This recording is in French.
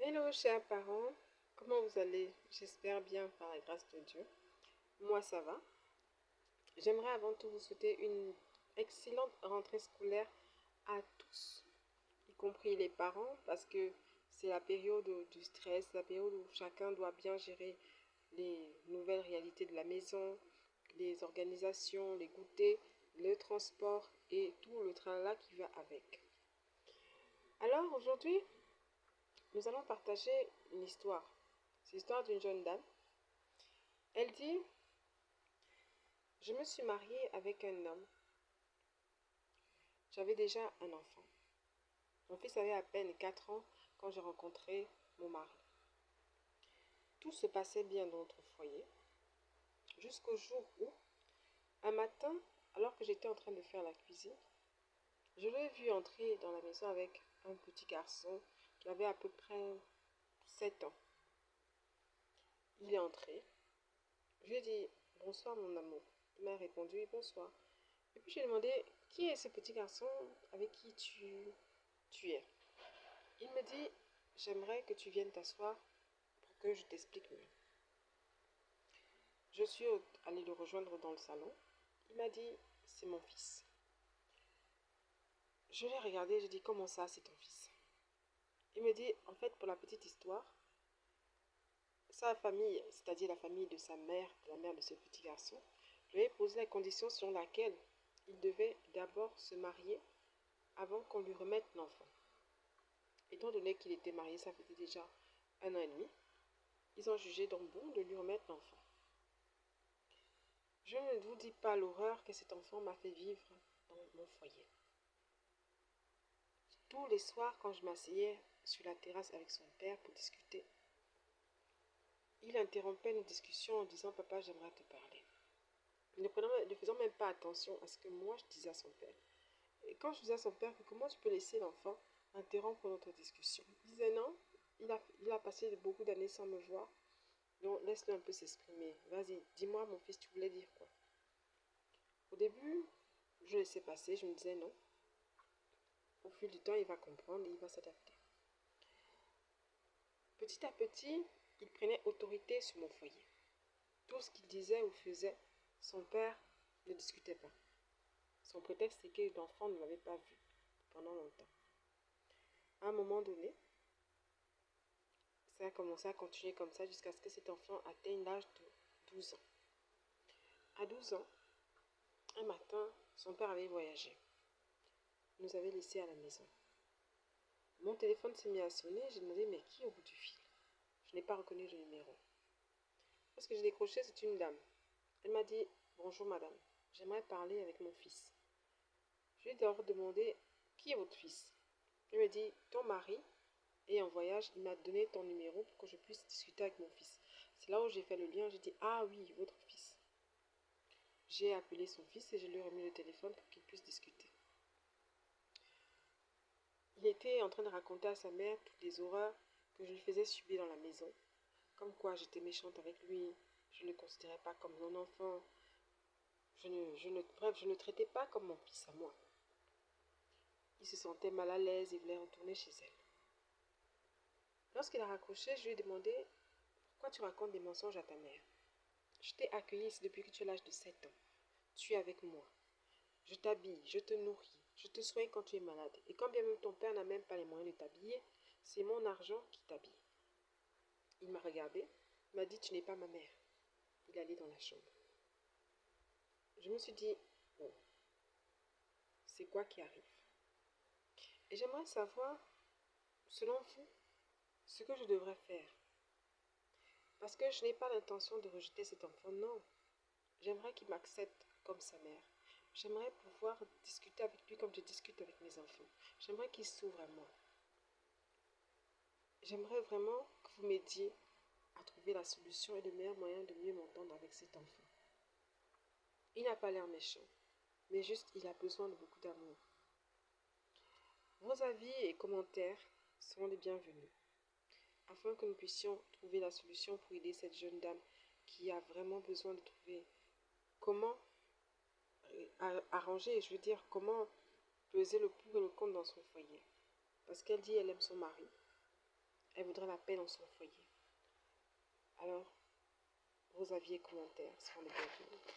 Hello chers parents, comment vous allez? J'espère bien par la grâce de Dieu. Moi ça va. J'aimerais avant tout vous souhaiter une excellente rentrée scolaire à tous, y compris les parents, parce que c'est la période du stress, la période où chacun doit bien gérer les nouvelles réalités de la maison, les organisations, les goûters, le transport et tout le train-là qui va avec. Alors aujourd'hui, nous allons partager une histoire. C'est l'histoire d'une jeune dame. Elle dit: je me suis mariée avec un homme. J'avais déjà un enfant. Mon fils avait à peine 4 ans quand j'ai rencontré mon mari. Tout se passait bien dans notre foyer, jusqu'au jour où, un matin, alors que j'étais en train de faire la cuisine, je l'ai vu entrer dans la maison avec un petit garçon qui avait à peu près 7 ans. Il est entré. Je lui ai dit: bonsoir mon amour. Il m'a répondu: bonsoir. Et puis j'ai demandé: qui est ce petit garçon avec qui tu es? Il me dit: j'aimerais que tu viennes t'asseoir pour que je t'explique mieux. Je suis allée le rejoindre dans le salon. Il m'a dit: c'est mon fils. Je l'ai regardé, j'ai dit: comment ça, c'est ton fils? Il me dit: en fait, pour la petite histoire, sa famille, c'est-à-dire la famille de sa mère, de la mère de ce petit garçon, lui avait posé la condition sur laquelle il devait d'abord se marier avant qu'on lui remette l'enfant. Étant donné qu'il était marié, ça faisait déjà 1 an et demi, ils ont jugé donc bon de lui remettre l'enfant. Je ne vous dis pas l'horreur que cet enfant m'a fait vivre dans mon foyer. Tous les soirs, quand je m'asseyais sur la terrasse avec son père pour discuter, il interrompait nos discussions en disant: papa, j'aimerais te parler. Ne faisant même pas attention à ce que moi je disais à son père. Et quand je disais à son père que comment tu peux laisser l'enfant interrompre notre discussion, il disait: non, il a passé beaucoup d'années sans me voir, donc laisse-le un peu s'exprimer. Vas-y, dis-moi mon fils, tu voulais dire quoi? Au début, je laissais passer, je me disais non. Au fil du temps, il va comprendre et il va s'adapter. Petit à petit, il prenait autorité sur mon foyer. Tout ce qu'il disait ou faisait, son père ne discutait pas. Son prétexte était que l'enfant ne l'avait pas vu pendant longtemps. À un moment donné, ça a commencé à continuer comme ça jusqu'à ce que cet enfant atteigne l'âge de 12 ans. À 12 ans, un matin, son père avait voyagé. Il nous avait laissés à la maison. Mon téléphone s'est mis à sonner. J'ai demandé: mais qui est au bout du fil? Je n'ai pas reconnu le numéro. Lorsque j'ai décroché, c'est une dame. Elle m'a dit: bonjour madame, j'aimerais parler avec mon fils. Je lui ai d'abord demandé: qui est votre fils? Elle me dit: ton mari est en voyage, il m'a donné ton numéro pour que je puisse discuter avec mon fils. C'est là où j'ai fait le lien, j'ai dit: ah oui, votre fils. J'ai appelé son fils et je lui ai remis le téléphone pour qu'il puisse discuter. Il était en train de raconter à sa mère toutes les horreurs que je lui faisais subir dans la maison. Comme quoi j'étais méchante avec lui, je ne le considérais pas comme mon enfant. Bref, je ne le traitais pas comme mon fils à moi. Il se sentait mal à l'aise, il voulait retourner chez elle. Lorsqu'il a raccroché, je lui ai demandé: pourquoi tu racontes des mensonges à ta mère? Je t'ai accueilli ici depuis que tu as l'âge de 7 ans. Tu es avec moi. Je t'habille, je te nourris, je te soigne quand tu es malade. Et quand bien même ton père n'a même pas les moyens de t'habiller, c'est mon argent qui t'habille. Il m'a regardé, il m'a dit: tu n'es pas ma mère. Il est allé dans la chambre. Je me suis dit: bon, c'est quoi qui arrive? Et j'aimerais savoir, selon vous, ce que je devrais faire. Parce que je n'ai pas l'intention de rejeter cet enfant, non. J'aimerais qu'il m'accepte comme sa mère. J'aimerais pouvoir discuter avec lui comme je discute avec mes enfants. J'aimerais qu'il s'ouvre à moi. J'aimerais vraiment que vous m'aidiez à trouver la solution et le meilleur moyen de mieux m'entendre avec cet enfant. Il n'a pas l'air méchant, mais juste il a besoin de beaucoup d'amour. Vos avis et commentaires seront les bienvenus, afin que nous puissions trouver la solution pour aider cette jeune dame qui a vraiment besoin de trouver comment arranger, je veux dire, comment peser le pour et le contre dans son foyer. Parce qu'elle dit elle aime son mari, Elle voudrait la paix dans son foyer. Alors, vos avis et commentaires seront les bienvenus.